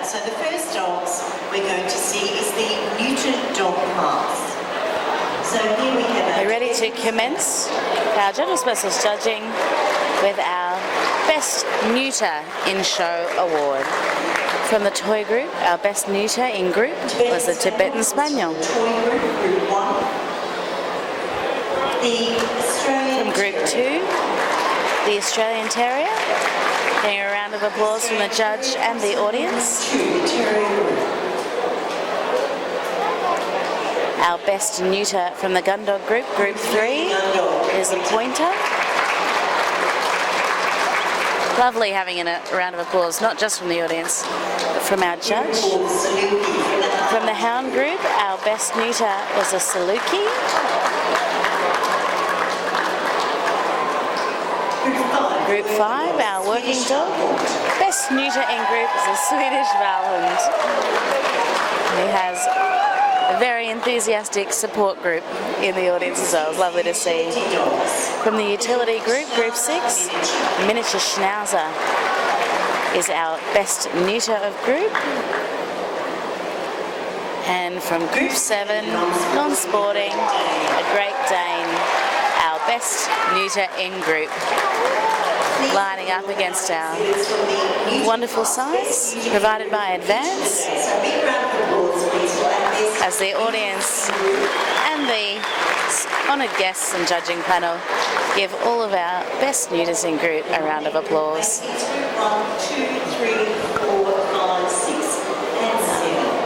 So the first dogs we're going to see is the Neuter dog class. So here we have. We're ready to commence our General Specialist judging with our Best Neuter in Show Award. From the toy group, our Best Neuter in group was the Tibetan Spaniel. Toy group, group 1. The Australian. From group 2, the Australian Terrier. Getting a round of applause from the judge and the audience. Our Best Neuter from the Gun Dog group, group 3, is the Pointer. Lovely having a round of applause, not just from the audience, but from our judge. From the Hound group, our Best Neuter was a Saluki. Group 5, our Working Dog. Best Neuter in group is a Swedish Valhund. He has a very enthusiastic support group in the audience as well. It's lovely to see. From the utility group, group 6, Miniature Schnauzer is our Best Neuter of group. And from group 7, non-sporting, a Great Dane, our Best Neuter in group. Lining up against our wonderful signs provided by Advance, as the audience and the honoured guests and judging panel give all of our best neuters in group a round of applause. 1, 2, 3, 4, 5, 6, and 7.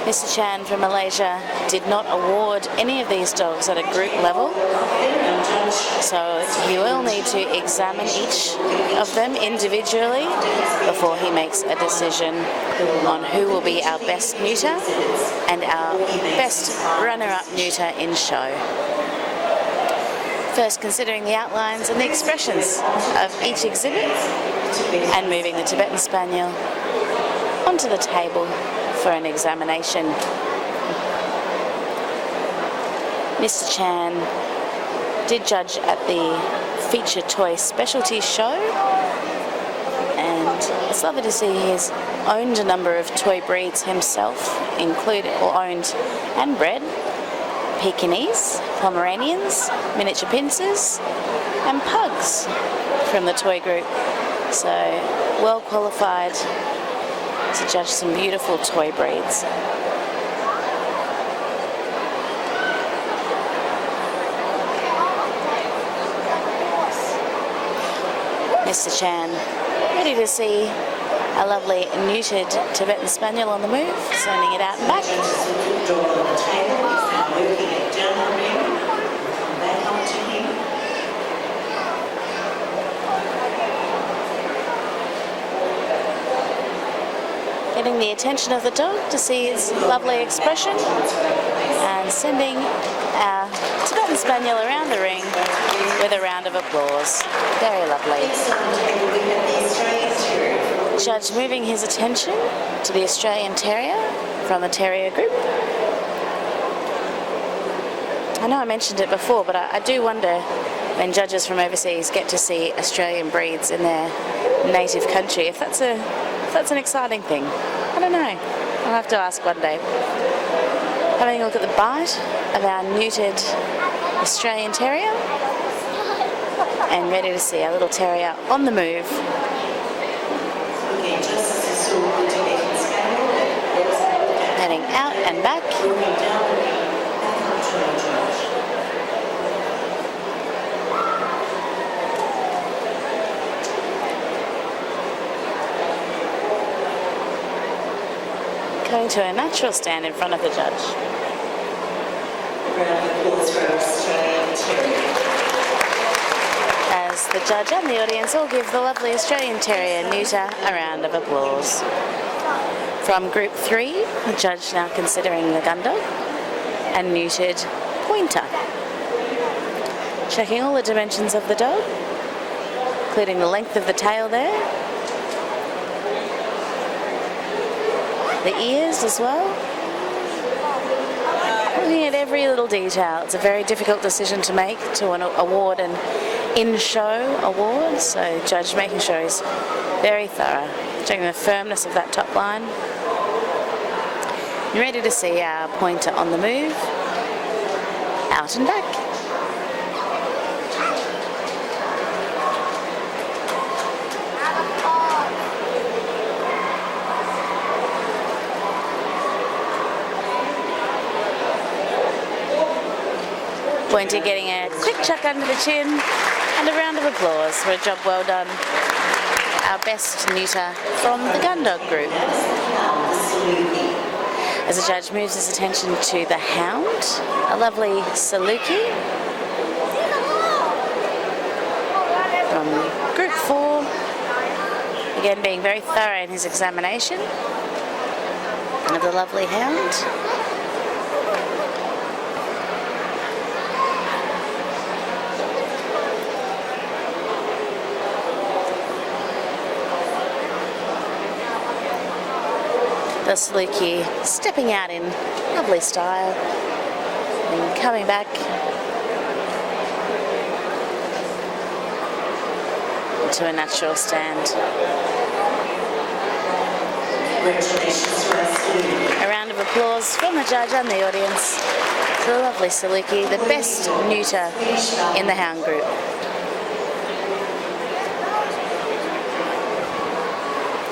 Mr. Chan from Malaysia did not award any of these dogs at a group level, so you will need to examine each of them individually before he makes a decision on who will be our best neuter and our best runner-up neuter in show. First, considering the outlines and the expressions of each exhibit and moving the Tibetan Spaniel onto the table for an examination. Mr. Chan did judge at the Feature Toy Specialty Show, and it's lovely to see he has owned a number of toy breeds himself, owned and bred Pekingese, Pomeranians, miniature pincers and pugs from the toy group. So well qualified to judge some beautiful toy breeds. Mr. Chan, ready to see a lovely neutered Tibetan Spaniel on the move, sending it out and back. Getting the attention of the dog to see its lovely expression and sending our Tibetan Spaniel around the ring with a round of applause. Very lovely. Judge moving his attention to the Australian Terrier from the Terrier group. I know I mentioned it before, but I do wonder when judges from overseas get to see Australian breeds in their native country, if that's an exciting thing. I don't know. I'll have to ask one day. Having a look at the bite of our neutered Australian Terrier, and ready to see our little terrier on the move. Heading out and back. Coming to a natural stand in front of the judge. As the judge and the audience all give the lovely Australian Terrier neuter a round of applause. From Group 3, the judge now considering the gun dog and neutered Pointer. Checking all the dimensions of the dog, including the length of the tail there, the ears as well. Looking at every little detail. It's a very difficult decision to make to award, and in-show award. So judge making sure he's very thorough, checking the firmness of that top line. You're ready to see our pointer on the move, out and back. Pointer getting a quick chuck under the chin and a round of applause for a job well done. Our best neuter from the gun dog group. As the judge moves his attention to the hound, a lovely Saluki from group 4, again being very thorough in his examination of the lovely hound. The Saluki stepping out in lovely style and coming back to a natural stand. A round of applause from the judge and the audience to the lovely Saluki, the best neuter in the hound group.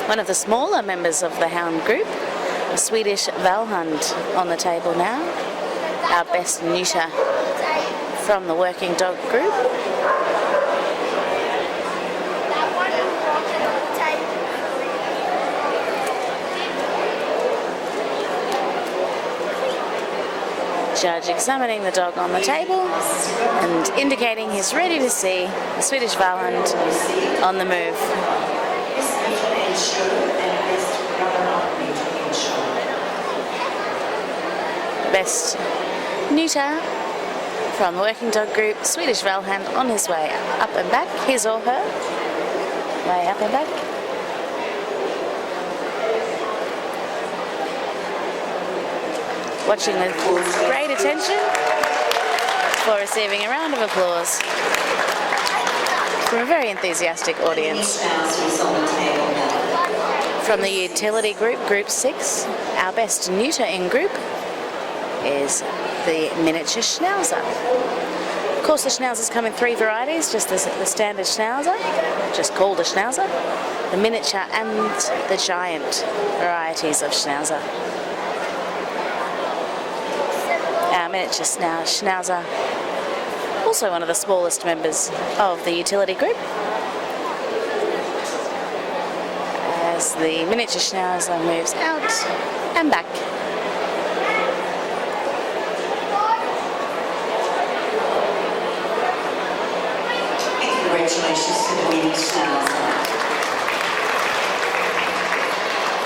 One of the smaller members of the hound group, a Swedish Valhund on the table now, our best neuter from the working dog group. Judge examining the dog on the table and indicating he's ready to see the Swedish Valhund on the move. Best neuter from the working dog group, Swedish Valhund on his way up and back, his or her way up and back. Watching with great attention for receiving a round of applause from a very enthusiastic audience. From the utility group, group 6, our best neuter in group is the miniature Schnauzer. Of course, the Schnauzers come in 3 varieties, just the standard Schnauzer, just called a Schnauzer, the miniature and the giant varieties of Schnauzer. Our miniature Schnauzer, also one of the smallest members of the utility group. As the miniature Schnauzer moves out and back. Congratulations to the mini Schnauzer.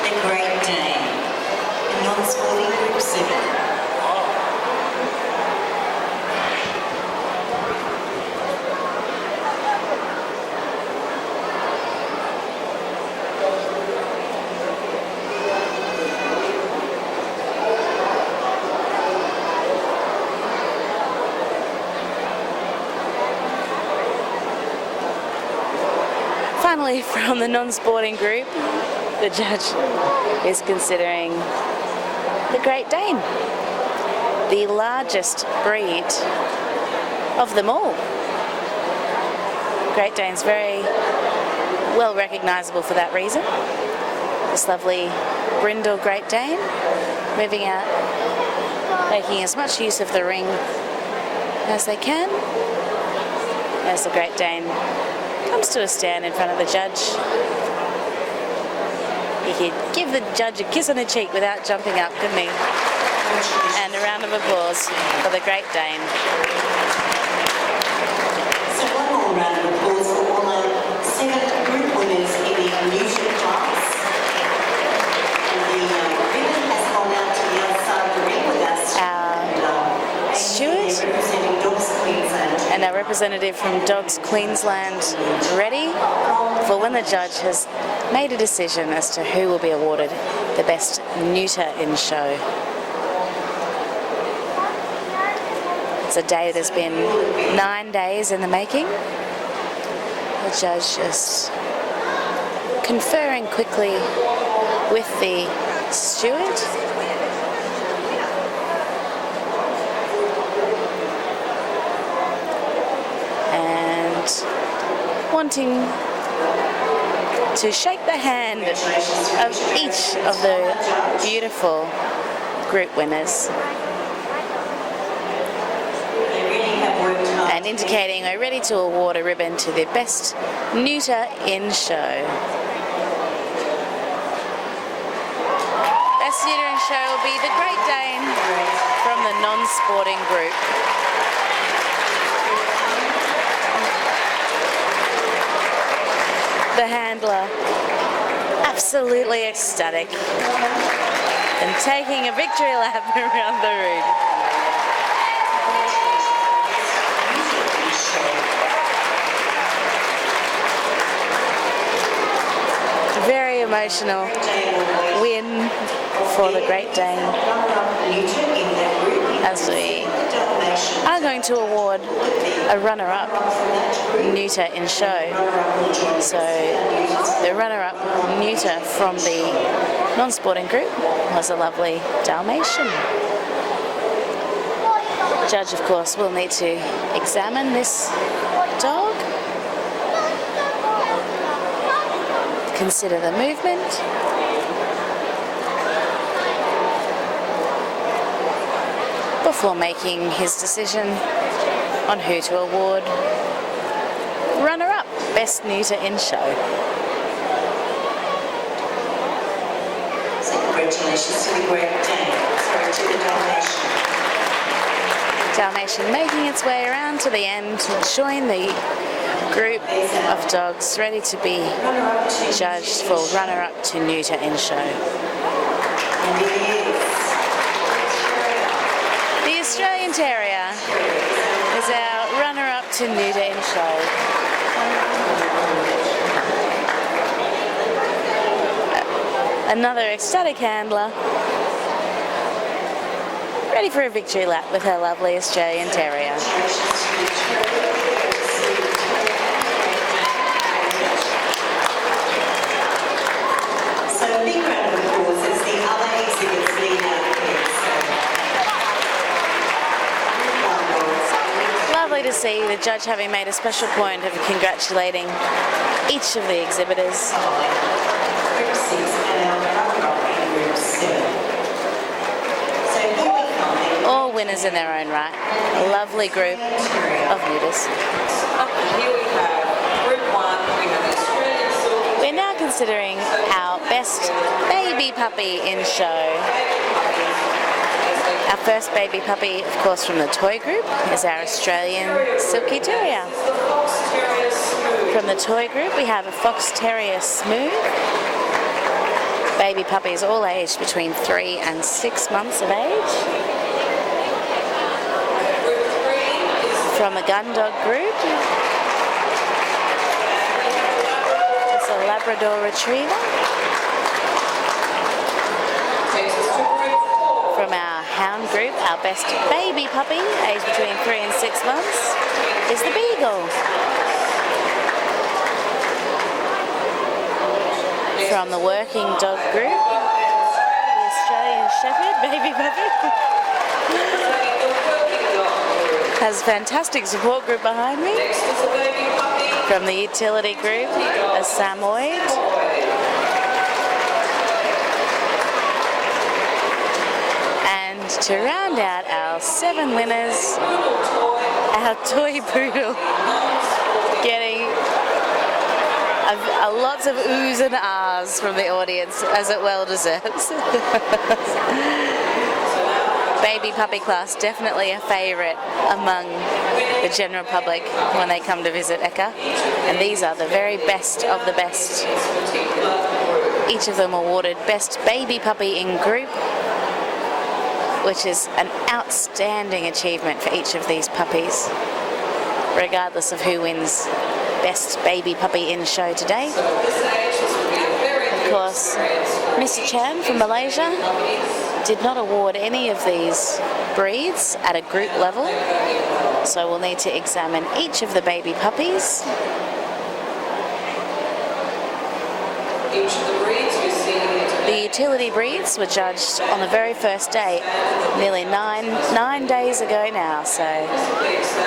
The Great Dane, in non-sporting group 7. Finally, from the non-sporting group, the judge is considering the Great Dane, the largest breed of them all. Great Dane's very well recognisable for that reason. This lovely brindle Great Dane moving out, making as much use of the ring as they can, as the Great Dane comes to a stand in front of the judge. He could give the judge a kiss on the cheek without jumping up, couldn't he? And a round of applause for the Great Dane. So one more round of applause for all our 7 group winners in the Neuter class. And the ribbon has gone out to the other side of the ring with us. Our steward representing Dogs Queensland. and our representative from Dogs Queensland ready for when the judge has made a decision as to who will be awarded the best neuter in show. It's a day that has been 9 days in the making. the judge just conferring quickly with the steward. And wanting to shake the hand of each of the beautiful group winners. And indicating we're ready to award a ribbon to the best neuter in show. Best neuter in show will be the Great Dane from the non-sporting group. The handler, absolutely ecstatic and taking a victory lap around the ring. Very emotional win for the Great Dane, as we are going to award a runner-up neuter in show. So the runner-up neuter from the non-sporting group was a lovely Dalmatian. The judge, of course, will need to examine this dog, consider the movement, before making his decision on who to award runner-up, best neuter in show. So congratulations to the Great Dane, to the Dalmatian. Dalmatian making its way around to the end to join the group of dogs ready to be judged for runner-up to neuter in show. And it is The Australian Terrier is our runner-up to neuter in show. Another ecstatic handler, ready for a victory lap with her lovely Australian Terrier. so a big round of applause as the other exhibits lead out Lovely to see the judge having made a special point of congratulating each of the exhibitors. Group 6 and our runner-up in Group 7. So here we find All winners in their own right. A lovely group of neuters. Here we have Group 1, we have the Australian Silky. We're now considering our best baby puppy in show. Our first baby puppy, of course, from the toy group is our Australian Silky Terrier. The Fox Terrier Smooth. From the toy group, we have a Fox Terrier Smooth. Baby puppies all aged between 3 and 6 months of age. Group 3 is From the gun dog group, it's a Labrador Retriever. takes us to Group 4. From our hound group, our best baby puppy, aged between 3 and 6 months, is the Beagle. From the working dog group, the Australian Shepherd baby puppy. Has a fantastic support group behind me. Next is a baby puppy. From the utility group, a Samoyed. And to round out our 7 winners, our toy poodle, getting lots of oohs and ahs from the audience, as it well deserves. Baby puppy class, definitely a favourite among the general public when they come to visit EKKA. And these are the very best of the best. Each of them awarded Best Baby Puppy in Group, which is an outstanding achievement for each of these puppies, regardless of who wins Best Baby Puppy in Show today. Of course, Mr. Chan from Malaysia did not award any of these breeds at a group level, so we'll need to examine each of the baby puppies each of the breeds you're seeing here today. The utility breeds were judged on the very first day, nearly nine days ago now. So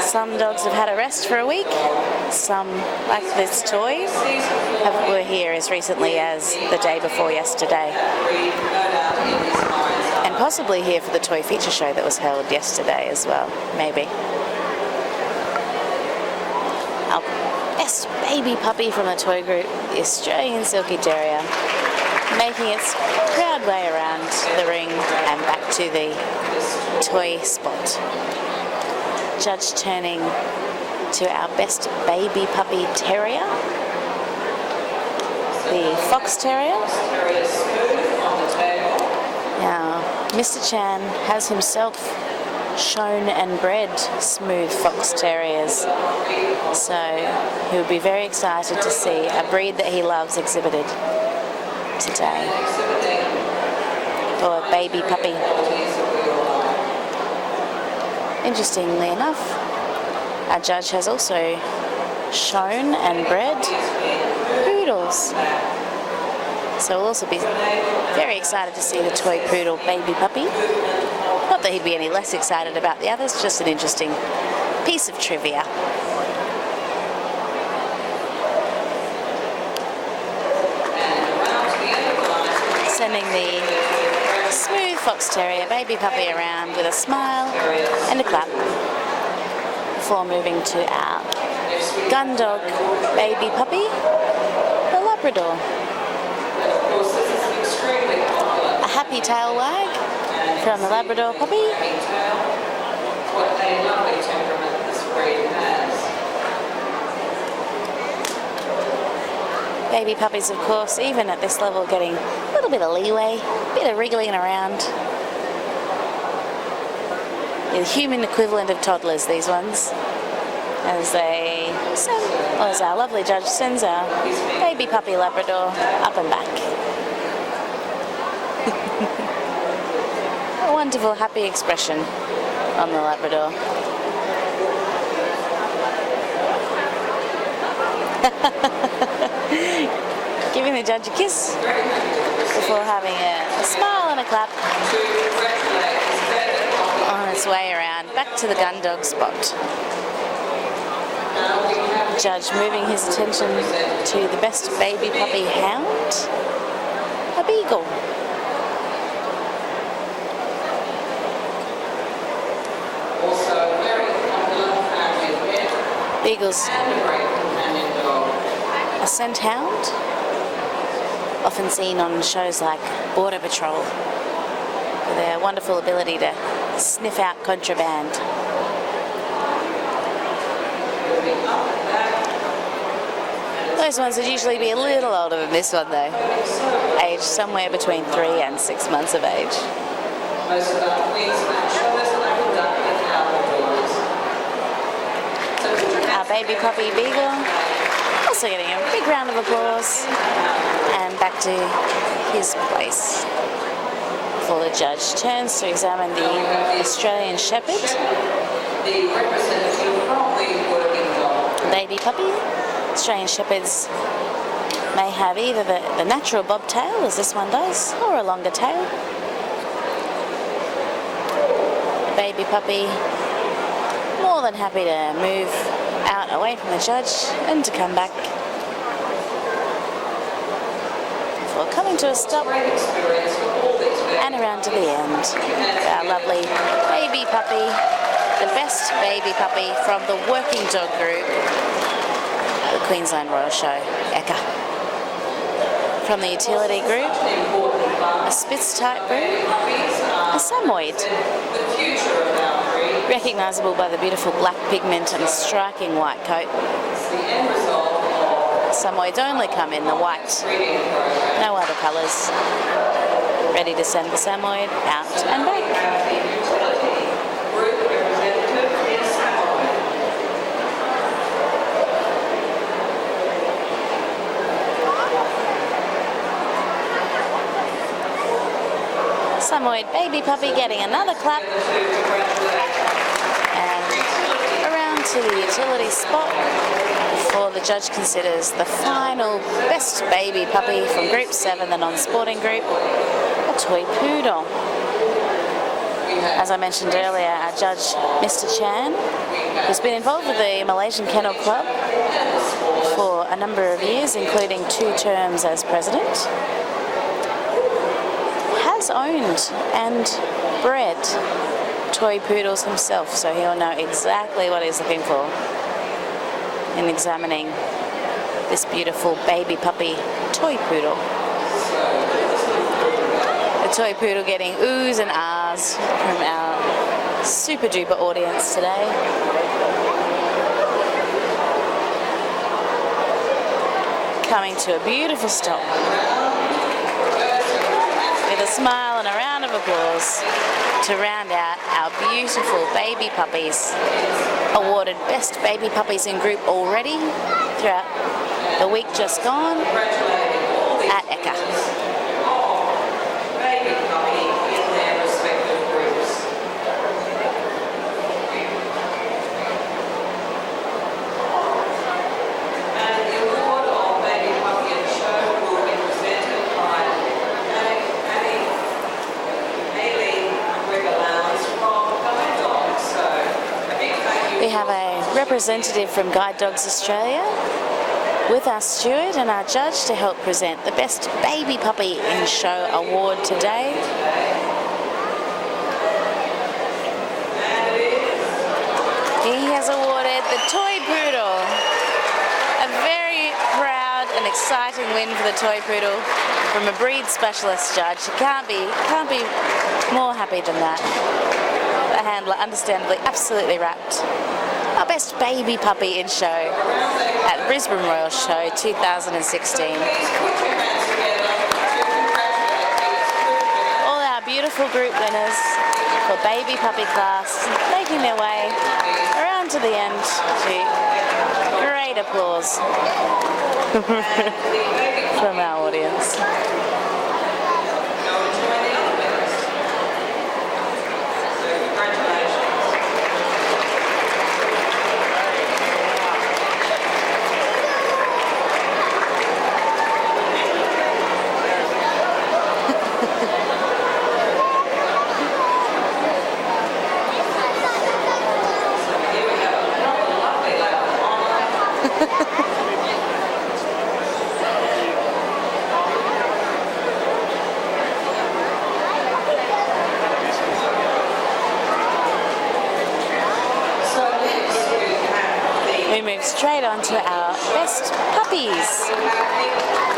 some dogs have had a rest for a week. Some, like this toy, were here as recently as the day before yesterday. And possibly here for the toy feature show that was held yesterday as well, maybe. Our best baby puppy from the toy group, the Australian Silky Terrier, making its proud way around the ring and back to the toy spot. Judge turning to our best baby puppy terrier, the Fox Terrier. Now, Mr. Chan has himself shown and bred smooth Fox Terriers, so he'll be very excited to see a breed that he loves exhibited today, or a baby puppy. Interestingly enough, our judge has also shown and bred poodles, so we'll also be very excited to see the toy poodle baby puppy. Not that he'd be any less excited about the others, just an interesting piece of trivia. Sending the smooth Fox Terrier baby puppy around with a smile and a clap before moving to our gun dog baby puppy, the Labrador. A happy tail wag from the Labrador puppy. What a lovely temperament this breed has. Baby puppies, of course, even at this level, getting a little bit of leeway, a bit of wriggling around. The human equivalent of toddlers, these ones. As as our lovely judge sends our baby puppy Labrador up and back. A wonderful, happy expression on the Labrador. Giving the judge a kiss before having a smile and a clap on its way around back to the gun dog spot. Judge moving his attention to the best baby puppy hound, a beagle. Also very popular family pet Beagles, and a great companion dog. a scent hound, often seen on shows like Border Patrol, with their wonderful ability to sniff out contraband. Those ones would usually be a little older than this one though, aged somewhere between 3 and 6 months of age. Most of our Queensland shows are conducted outdoors. Our baby puppy Beagle also getting a big round of applause and back to his place. Before the judge turns to examine the Australian Shepherd, The representative from the working dog. baby puppy. Australian Shepherds may have either the natural bobtail, as this one does, or a longer tail. The baby puppy more than happy to move out away from the judge and to come back before coming to a stop Great experience for all these pets. and around to the end. Our lovely baby puppy, the best baby puppy from the working dog group, the Queensland Royal Show, EKKA. From the utility group, a Spitz type breed, a Samoyed, The future of our breed recognisable by the beautiful black pigment and striking white coat. is the end result of Samoyeds only come in the white, breeding program. no other colours. Ready to send the Samoyed out and back. Have the utility group representative is Samoa. Samoyed baby puppy getting another clap and around into the utility spot before the judge considers the final best baby puppy from Group 7, the non-sporting group, a toy poodle. As I mentioned earlier, our judge, Mr. Chan, who's been involved with the Malaysian Kennel Club for a number of years, including 2 terms as president, has owned and bred toy poodles himself, so he'll know exactly what he's looking for in examining this beautiful baby puppy toy poodle. The toy poodle getting oohs and ahs from our super duper audience today. Coming to a beautiful stop with a smile and a round of applause to round out our beautiful baby puppies, awarded best baby puppies in group already throughout the week just gone at EKKA. We have a representative from Guide Dogs Australia with our steward and our judge to help present the Best Baby Puppy in Show award today. He has awarded the Toy Poodle. A very proud and exciting win for the Toy Poodle from a breed specialist judge. Can't be more happy than that. The handler, understandably, absolutely wrapped. Our best baby puppy in show at Brisbane Royal Show 2016. All our beautiful group winners for baby puppy class making their way around to the end to great applause from our audience. We move straight on to our best puppies,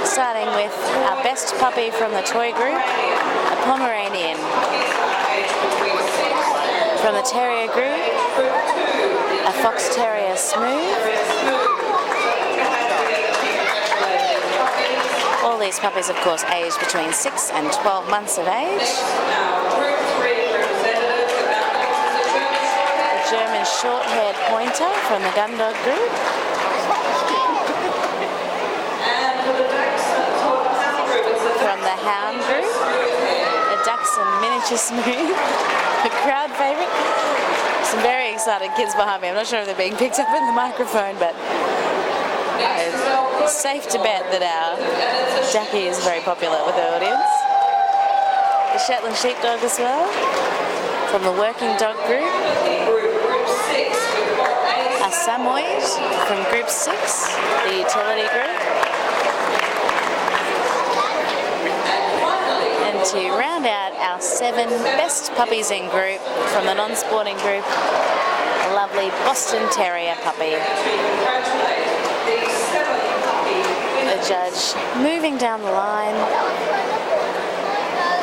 starting with our best puppy from the toy group, a Pomeranian. From the terrier group, a Fox Terrier Smooth. All these puppies, of course, aged between 6 and 12 months of age. German short-haired pointer from the Gun Dog group. From the Hound group, the Dachshund Miniature Smooth, a crowd favourite. Some very excited kids behind me. I'm not sure if they're being picked up in the microphone, but it's safe to bet that our Jackie is very popular with the audience. The Shetland Sheepdog as well, from the Working Dog group. A Samoyed from Group 6, the utility group. And to round out our 7 best puppies in group from the non-sporting group, a lovely Boston Terrier puppy. The judge moving down the line,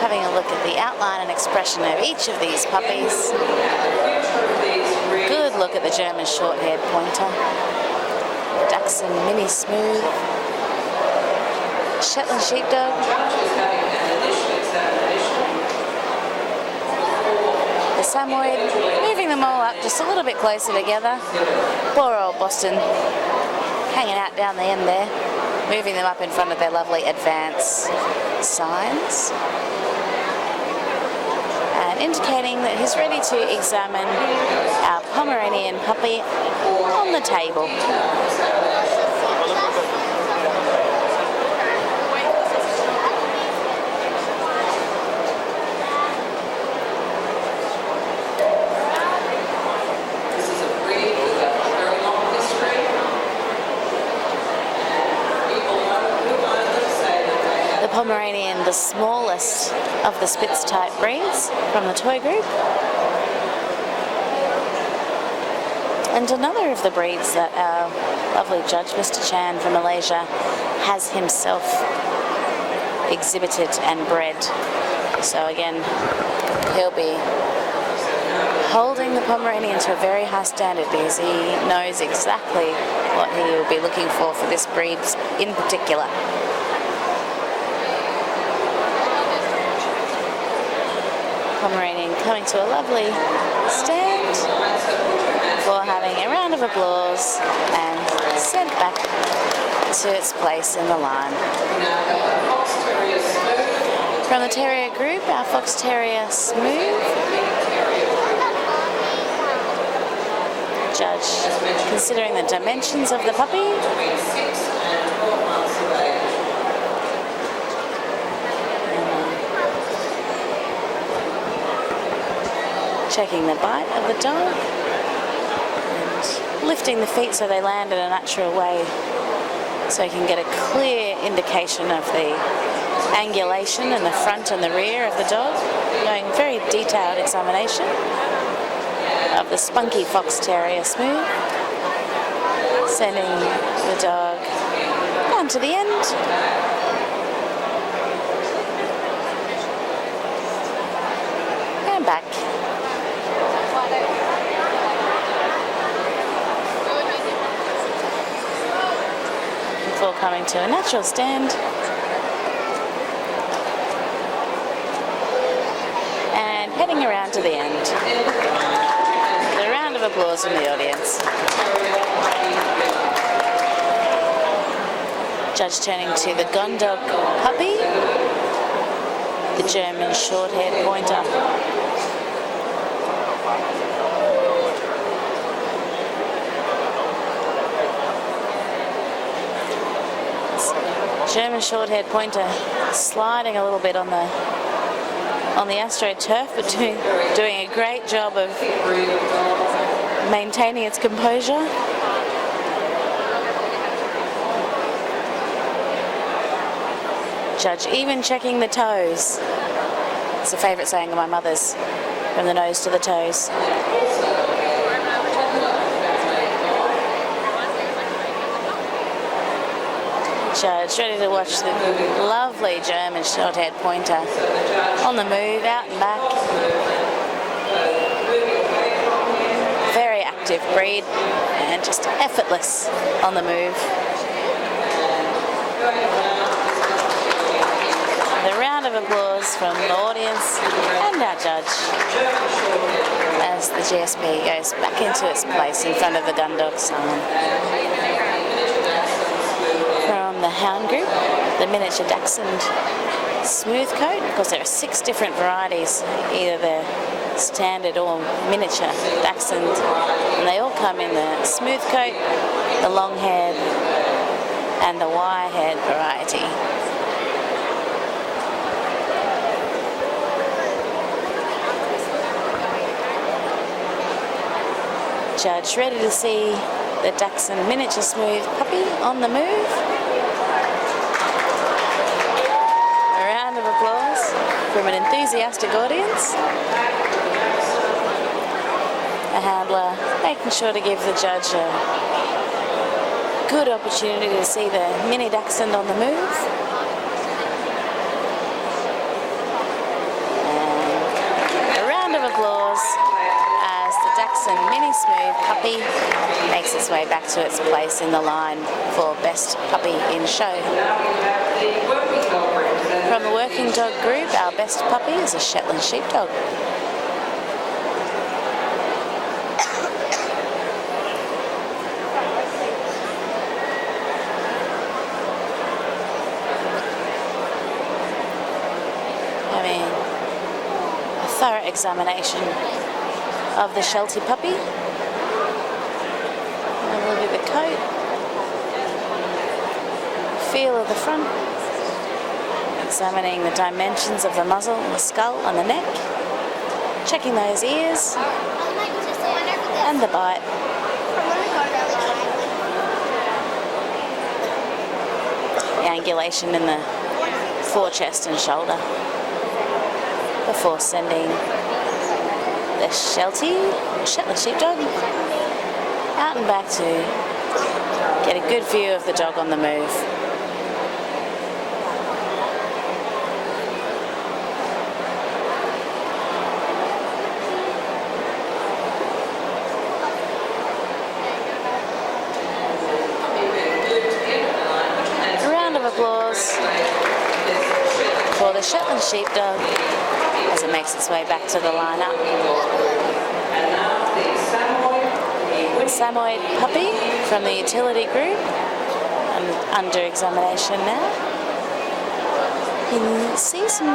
having a look at the outline and expression of each of these puppies. Good look at the German short-haired pointer, the Dachshund Mini Smooth, Shetland Sheepdog, the Samoyed, moving them all up just a little bit closer together. Poor old Boston hanging out down the end there, moving them up in front of their lovely advance signs. And indicating that he's ready to examine our Pomeranian puppy on the table. This is a breed with a very long history. People who own them say that they have The Pomeranian, the smallest of the Spitz type breeds from the toy group. And another of the breeds that our lovely judge, Mr. Chan from Malaysia, has himself exhibited and bred. So again, he'll be holding the Pomeranian to a very high standard because he knows exactly what he will be looking for this breed in particular. Pomeranian coming to a lovely stand for having a round of applause and sent back to its place in the line. From the Terrier group, our Fox Terrier Smooth. Judge considering the dimensions of the puppy. Checking the bite of the dog and lifting the feet so they land in a natural way so you can get a clear indication of the angulation in the front and the rear of the dog. Doing very detailed examination of the spunky Fox Terrier Smooth. Sending the dog down to the end. And back. Before coming to a natural stand and heading around to the end. A round of applause from the audience. Judge turning to the Gondog puppy, the German short-haired pointer. German short-haired pointer sliding a little bit on the AstroTurf, but doing a great job of maintaining its composure. Judge even checking the toes. It's a favourite saying of my mother's, from the nose to the toes. Judge ready to watch the lovely German short-haired pointer on the move, out and back. Very active breed and just effortless on the move. The round of applause from the audience and our judge as the GSP goes back into its place in front of the Gundog sign. From the Hound group, the miniature Dachshund Smooth Coat. Of course, there are 6 different varieties, either the standard or miniature Dachshund, and they all come in the smooth coat, the long-haired, and the wire-haired variety. Judge ready to see the Dachshund miniature smooth puppy on the move. A round of applause from an enthusiastic audience. A handler making sure to give the judge a good opportunity to see the mini Dachshund on the move. And a round of applause as the Dachshund Mini Smooth puppy makes its way back to its place in the line for Best Puppy in Show. From the Working Dog group, our best puppy is a Shetland Sheepdog. thorough examination of the Sheltie puppy. Have a look at the coat. Feel of the front. Examining the dimensions of the muzzle and the skull and the neck. Checking those ears. And the bite. The angulation in the forechest and shoulder. Before sending the Shetland sheepdog out and back to get a good view of the dog on the move. A round of applause for the Shetland sheepdog as it makes its way back to the lineup. The Samoyed puppy from the utility group, under examination now. You can see some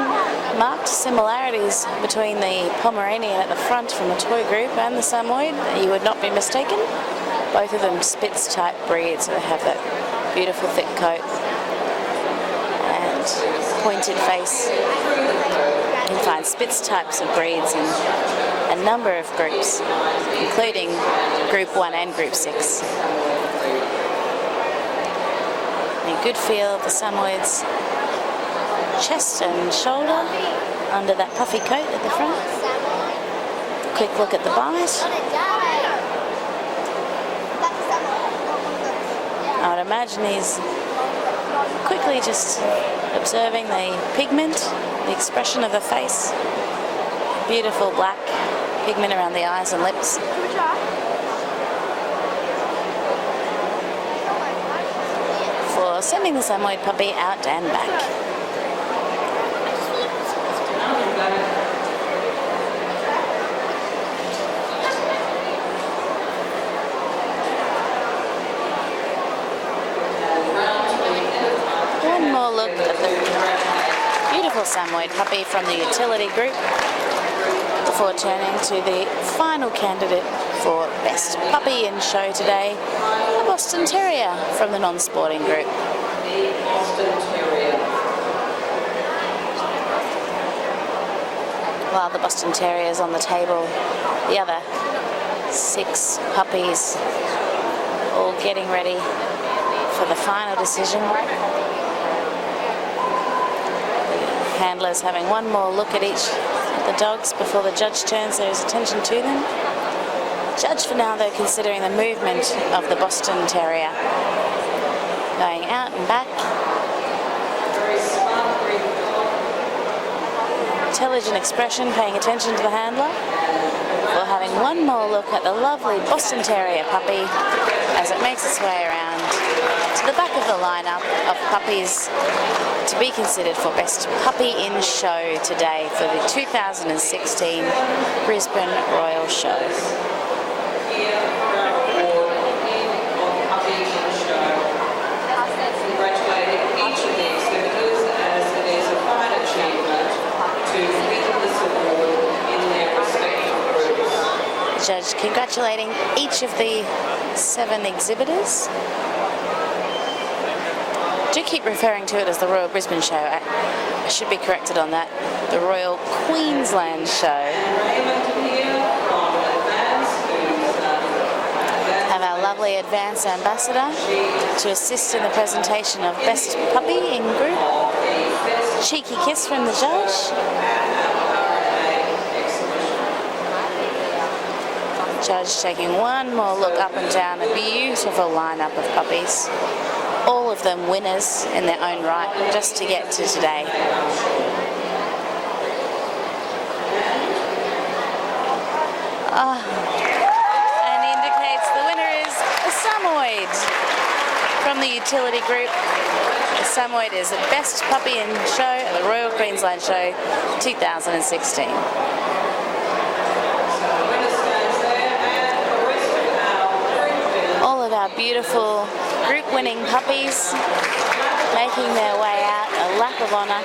marked similarities between the Pomeranian at the front from the toy group and the Samoyed. You would not be mistaken. Both of them Spitz type breeds that have that beautiful thick coat and pointed face. You can find Spitz types of breeds in a number of groups, including Group 1 and Group 6. A good feel of the Samoyed's chest and shoulder under that puffy coat at the front. Quick look at the bite. I would imagine he's quickly just observing the pigment, the expression of the face. Beautiful black pigment around the eyes and lips. For sending the Samoyed puppy out and back. One more look at the beautiful Samoyed puppy from the utility group before turning to the final candidate for Best Puppy in Show today, the Boston Terrier from the non-sporting group. While the Boston Terrier is on the table, the other 6 puppies all getting ready for the final decision. The handlers having one more look at each of the dogs before the judge turns his attention to them. Judge for now, though, considering the movement of the Boston Terrier. Going out and back. Intelligent expression, paying attention to the handler. We're having one more look at the lovely Boston Terrier puppy as it makes its way around to the back of the lineup of puppies to be considered for Best Puppy in Show today for the 2016 Brisbane Royal Show. Judge congratulating each of the 7 exhibitors. Do keep referring to it as the Royal Brisbane Show. I should be corrected on that. The Royal Queensland Show. Have our lovely Advance Ambassador to assist in the presentation of Best Puppy in Group. Cheeky kiss from the judge. Judge taking one more look up and down a beautiful lineup of puppies. All of them winners in their own right, just to get to today. And indicates the winner is a Samoyed from the utility group. The Samoyed is the Best Puppy in Show at the Royal Queensland Show 2016. All of our beautiful group winning puppies making their way out, a lap of honour